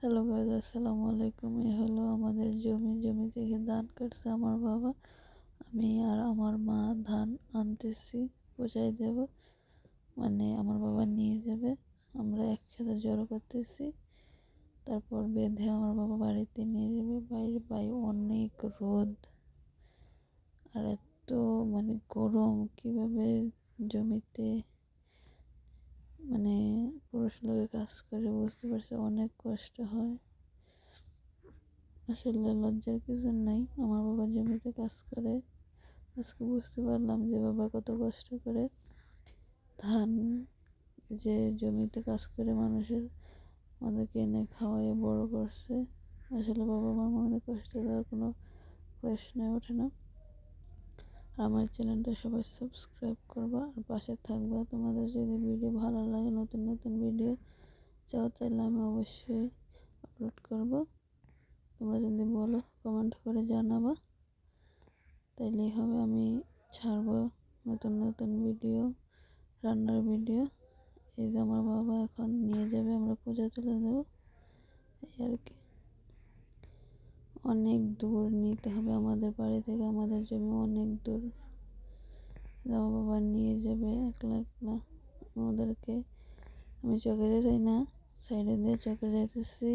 Hello guys, আসসালামু আলাইকুম। এ হলো আমাদের জমি থেকে ধান কাটছে আমার বাবা। আমি আর আমার মা ধান আনতেছি, পৌঁছাই দেব, মানে আমার বাবা নিয়ে যাবে। আমরা একসাথে জড়ো করতেছি, তারপর বেঁধে আমার বাবা বাড়িতে নিয়ে যাবে। বাইরে অনেক রোদ আর এত গরম, কিভাবে জমিতে পুরুষ লোকে কাজ করে বুঝতে পারছে, অনেক কষ্ট হয়। আসলে লজ্জার কিছু নাই, আমার বাবা জমিতে কাজ করে। আজকে বুঝতে পারলাম যে বাবা কত কষ্ট করে ধান, যে জমিতে কাজ করে আমাদেরকে এনে খাওয়াই বড় করছে। আসলে বাবা মার মনে কষ্ট দেওয়ার কোনো প্রশ্নই ওঠে না। আমার চ্যানেলটা সবাই সাবস্ক্রাইব করবা আর পাশে থাকবা। তোমাদের যদি ভিডিও ভালো লাগে, নতুন নতুন ভিডিও চাও, তাহলে আমি অবশ্যই আপলোড করব। তোমরা যদি বলো, কমেন্ট করে জানাবা, তাইলেই হবে। আমি ছাড়বো নতুন নতুন ভিডিও, রান্নার ভিডিও। এই যে আমার বাবা এখন নিয়ে যাবে, আমরা পূজা তুলে দেবো, এই আর কি। অনেক দূর নিতে হবে আমাদের বাড়ি থেকে, আমাদের জমি অনেক দূর। আমার বাবা নিয়ে যাবে একলা একলা আমাদেরকে। আমি চোখে যাই না, সাইডে দিয়ে চোখে যাইতেছি।